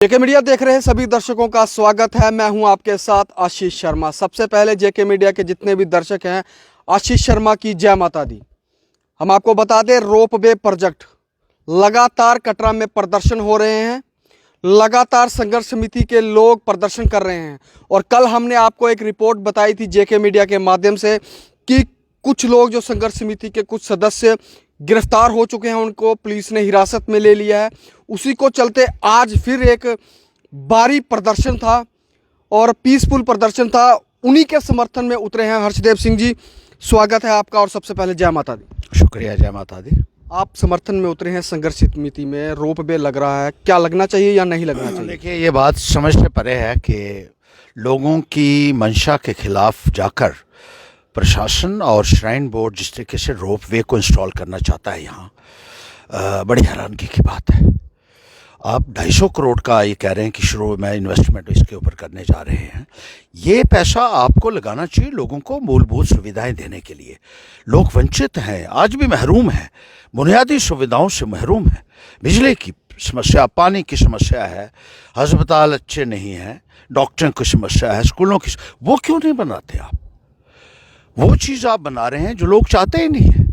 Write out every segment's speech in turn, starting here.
जेके media देख रहे सभी दर्शकों का स्वागत है। मैं हूं आपके साथ आशीष शर्मा। सबसे पहले जेके मीडिया के जितने भी दर्शक हैं, आशीष शर्मा की जय माता दी। हम आपको बता दें, रोपवे प्रोजेक्ट लगातार कटरा में प्रदर्शन हो रहे हैं, लगातार संघर्ष समिति के लोग प्रदर्शन कर रहे हैं। और कल हमने आपको एक रिपोर्ट बताई थी जेके मीडिया के माध्यम से कि कुछ लोग जो संघर्ष समिति के कुछ सदस्य गिरफ्तार हो चुके हैं, उनको पुलिस ने हिरासत में ले लिया है। उसी को चलते आज फिर एक भारी प्रदर्शन था और पीसफुल प्रदर्शन था। उन्हीं के समर्थन में उतरे हैं हर्षदेव सिंह जी। स्वागत है आपका और सबसे पहले जय माता दी। शुक्रिया, जय माता दी। आप समर्थन में उतरे हैं संघर्ष समिति में, रोपवे लग रहा है, क्या लगना चाहिए या नहीं लगना चाहिए? देखिए, ये बात समझ से परे है कि लोगों की मंशा के खिलाफ जाकर प्रशासन और श्राइन बोर्ड जिस तरीके से रोपवे को इंस्टॉल करना चाहता है यहाँ, बड़ी हैरानगी की बात है। आप 250 करोड़ का ये कह रहे हैं कि शुरू में इन्वेस्टमेंट इसके ऊपर करने जा रहे हैं। ये पैसा आपको लगाना चाहिए लोगों को मूलभूत सुविधाएं देने के लिए। लोग वंचित हैं, आज भी महरूम हैं, बुनियादी सुविधाओं से महरूम हैं। बिजली की समस्या, पानी की समस्या है, अस्पताल अच्छे नहीं हैं, डॉक्टरों की समस्या है, स्कूलों की। वो क्यों नहीं बनाते आप? वो चीज़ आप बना रहे हैं जो लोग चाहते ही नहीं है।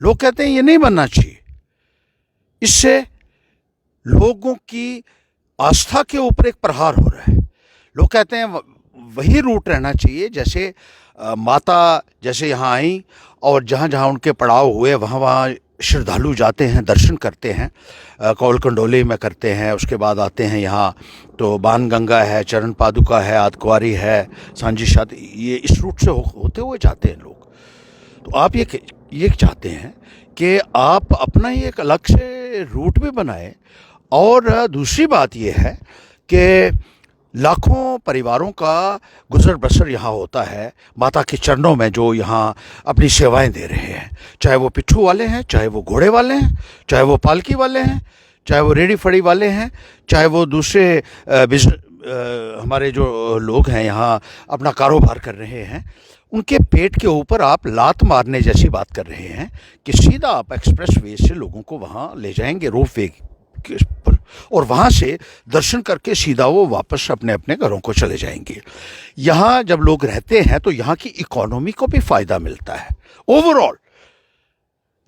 लोग कहते हैं ये नहीं बनना चाहिए। इससे लोगों की आस्था के ऊपर एक प्रहार हो रहा है। लोग कहते हैं वही रूट रहना चाहिए जैसे माता जैसे यहाँ आई और जहाँ जहाँ उनके पड़ाव हुए वहाँ वहाँ श्रद्धालु जाते हैं, दर्शन करते हैं, कौल कंडोली में करते हैं, उसके बाद आते हैं यहाँ तो बाणगंगा है, चरण पादुका है, आदकुआरी है, सांझी शादी, ये इस रूट से होते हुए जाते हैं लोग। तो आप ये चाहते हैं कि आप अपना ही एक अलग से रूट भी बनाएं। और दूसरी बात ये है कि लाखों परिवारों का गुजर बसर यहाँ होता है माता के चरणों में, जो यहाँ अपनी सेवाएं दे रहे हैं, चाहे वो पिट्ठू वाले हैं, चाहे वो घोड़े वाले हैं, चाहे वो पालकी वाले हैं, चाहे वो रेडी फड़ी वाले हैं, चाहे वो दूसरे हमारे जो लोग हैं यहाँ अपना कारोबार कर रहे हैं। उनके पेट के ऊपर आप लात मारने जैसी बात कर रहे हैं कि सीधा आप एक्सप्रेस वे से लोगों को वहाँ ले जाएंगे रोपवे पर, और वहाँ से दर्शन करके सीधा वो वापस अपने अपने घरों को चले जाएंगे। यहाँ जब लोग रहते हैं तो यहाँ की इकोनॉमी को भी फ़ायदा मिलता है। ओवरऑल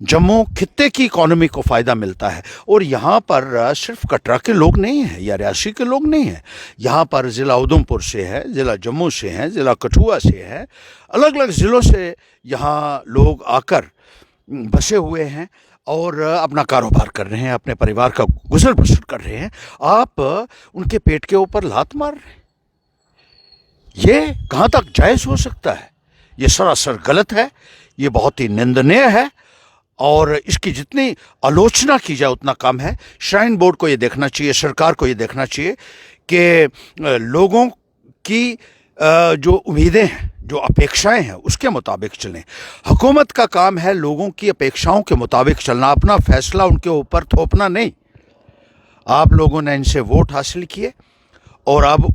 जम्मू खित्ते की इकोनॉमी को फ़ायदा मिलता है। और यहाँ पर सिर्फ कटरा के लोग नहीं हैं या रियासी के लोग नहीं हैं। यहाँ पर ज़िला उधमपुर से है, ज़िला जम्मू से हैं, ज़िला कठुआ से है, अलग अलग ज़िलों से यहाँ लोग आकर बसे हुए हैं और अपना कारोबार कर रहे हैं, अपने परिवार का गुजर बसर कर रहे हैं। आप उनके पेट के ऊपर लात मार रहे हैं। ये कहाँ तक जायज़ हो सकता है? ये सरासर गलत है, ये बहुत ही निंदनीय है और इसकी जितनी आलोचना की जाए उतना कम है। श्राइन बोर्ड को ये देखना चाहिए, सरकार को ये देखना चाहिए कि लोगों की जो उम्मीदें हैं, जो अपेक्षाएं हैं, उसके मुताबिक चलें। हुकूमत का काम है लोगों की अपेक्षाओं के मुताबिक चलना, अपना फैसला उनके ऊपर थोपना नहीं। आप लोगों ने इनसे वोट हासिल किए और अब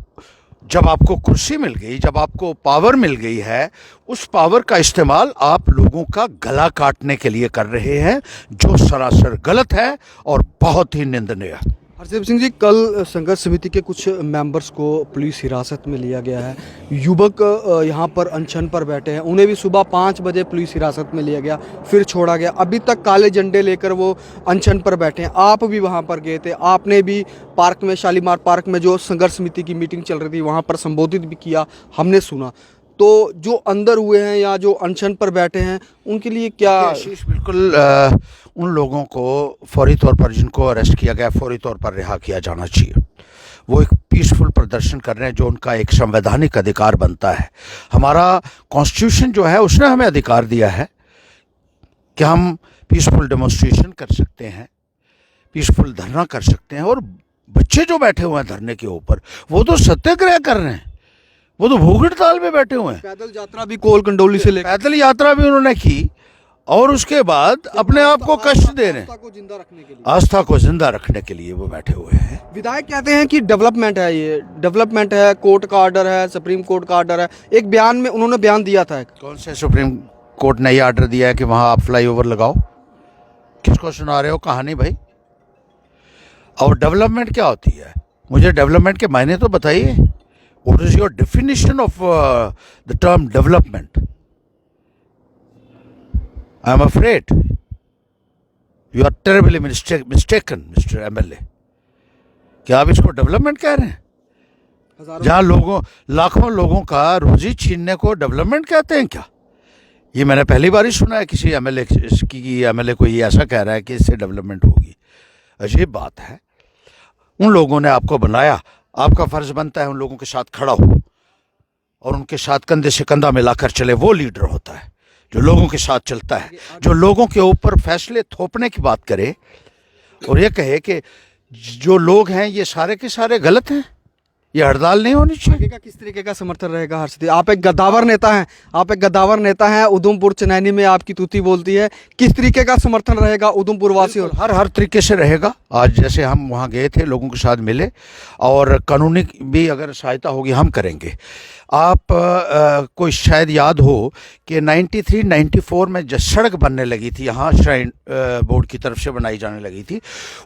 जब आपको कुर्सी मिल गई, जब आपको पावर मिल गई है, उस पावर का इस्तेमाल आप लोगों का गला काटने के लिए कर रहे हैं, जो सरासर गलत है और बहुत ही निंदनीय है। हरदेव सिंह जी, कल संघर्ष समिति के कुछ मेंबर्स को पुलिस हिरासत में लिया गया है। युवक यहाँ पर अनशन पर बैठे हैं, उन्हें भी सुबह 5 बजे पुलिस हिरासत में लिया गया, फिर छोड़ा गया। अभी तक काले झंडे लेकर वो अनशन पर बैठे हैं। आप भी वहाँ पर गए थे, आपने भी पार्क में, शालीमार पार्क में जो संघर्ष समिति की मीटिंग चल रही थी वहाँ पर संबोधित भी किया, हमने सुना। तो जो अंदर हुए हैं या जो अनशन पर बैठे हैं, उनके लिए क्या? आशीष, बिल्कुल उन लोगों को फौरी तौर पर, जिनको अरेस्ट किया गया, फौरी तौर पर रिहा किया जाना चाहिए। वो एक पीसफुल प्रदर्शन कर रहे हैं, जो उनका एक संवैधानिक अधिकार बनता है। हमारा कॉन्स्टिट्यूशन जो है उसने हमें अधिकार दिया है कि हम पीसफुल डेमोन्स्ट्रेशन कर सकते हैं, पीसफुल धरना कर सकते हैं। और बच्चे जो बैठे हुए हैं धरने के ऊपर, वो तो सत्याग्रह कर रहे हैं, वो तो भूख हड़ताल में बैठे हुए हैं। पैदल यात्रा भी कोल कंडोली से लेकर, पैदल यात्रा भी उन्होंने की और उसके बाद अपने आप को कष्ट दे रहे हैं। आस्था को जिंदा रखने के लिए, आस्था को जिंदा रखने के लिए वो बैठे हुए हैं। विधायक कहते हैं कि डेवलपमेंट है, ये डेवलपमेंट है, कोर्ट का ऑर्डर है, सुप्रीम कोर्ट का ऑर्डर है। एक बयान में उन्होंने बयान दिया था। कौन से सुप्रीम कोर्ट ने ये ऑर्डर दिया है कि वहाँ आप फ्लाईओवर लगाओ? किसको सुना रहे हो कहानी भाई? और डेवलपमेंट क्या होती है? मुझे डेवलपमेंट के मायने तो बताइए. What is your definition of the term development? I am afraid you are terribly mistaken mister MLA. क्या आप इसको डेवलपमेंट कह रहे हैं? जहाँ लाखों लोगों का रोजी छीनने को डेवलपमेंट कहते हैं क्या? ये मैंने पहली बार ही सुना है किसी एमएलए की एमएलए को ये ऐसा कह रहा है कि इससे डेवलपमेंट होगी. अजीब बात है. उन लोगों ने आपको बनाया, आपका फर्ज बनता है उन लोगों के साथ खड़ा हो और उनके साथ कंधे से कंधा मिलाकर चले. वो लीडर होता है जो लोगों के साथ चलता है, जो लोगों के ऊपर फैसले थोपने की बात करे और ये कहे कि जो लोग हैं ये सारे के सारे गलत हैं, ये हड़ताल नहीं होनी चाहिए. आगे का किस तरीके का समर्थन रहेगा हर्षदीप? आप एक गद्दावर नेता हैं, आप एक गद्दावर नेता हैं. उधमपुर चनैनी में आपकी तूती बोलती है. किस तरीके का समर्थन रहेगा उधमपुर वासी? और हर तरीके से रहेगा. आज जैसे हम वहाँ गए थे, लोगों के साथ मिले, और कानूनी भी अगर सहायता होगी हम करेंगे. आप कोई शायद याद हो कि 93-94 में जब सड़क बनने लगी थी यहाँ, श्राइन बोर्ड की तरफ से बनाई जाने लगी थी,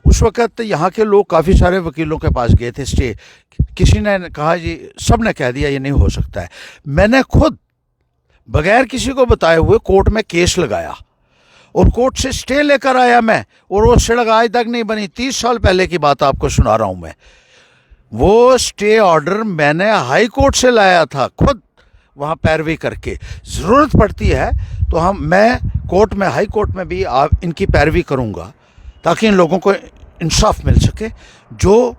उस वक़्त यहाँ के लोग काफ़ी सारे वकीलों के पास गए थे. स्टे किसी ने कहा जी, सब ने कह दिया ये नहीं हो सकता है. मैंने खुद बगैर किसी को बताए हुए कोर्ट में केस लगाया और कोर्ट से स्टे लेकर आया मैं, और वो सड़क आज तक नहीं बनी. 30 साल पहले की बात आपको सुना रहा हूँ मैं. वो स्टे ऑर्डर मैंने हाई कोर्ट से लाया था, खुद वहाँ पैरवी करके. ज़रूरत पड़ती है तो मैं कोर्ट में, हाई कोर्ट में भी इनकी पैरवी करूँगा ताकि इन लोगों को इंसाफ मिल सके जो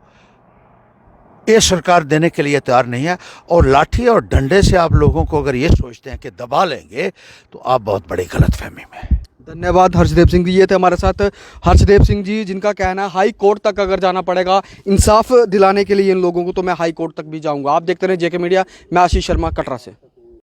ये सरकार देने के लिए तैयार नहीं है. और लाठी और डंडे से आप लोगों को अगर ये सोचते हैं कि दबा लेंगे तो आप बहुत बड़ी गलतफहमी में हैं. धन्यवाद हर्षदेव सिंह जी. ये थे हमारे साथ हर्षदेव सिंह जी, जिनका कहना है हाई कोर्ट तक अगर जाना पड़ेगा इंसाफ दिलाने के लिए इन लोगों को, तो मैं हाई कोर्ट तक भी जाऊंगा. आप देखते रहे जेके मीडिया. मैं आशीष शर्मा, कटरा से.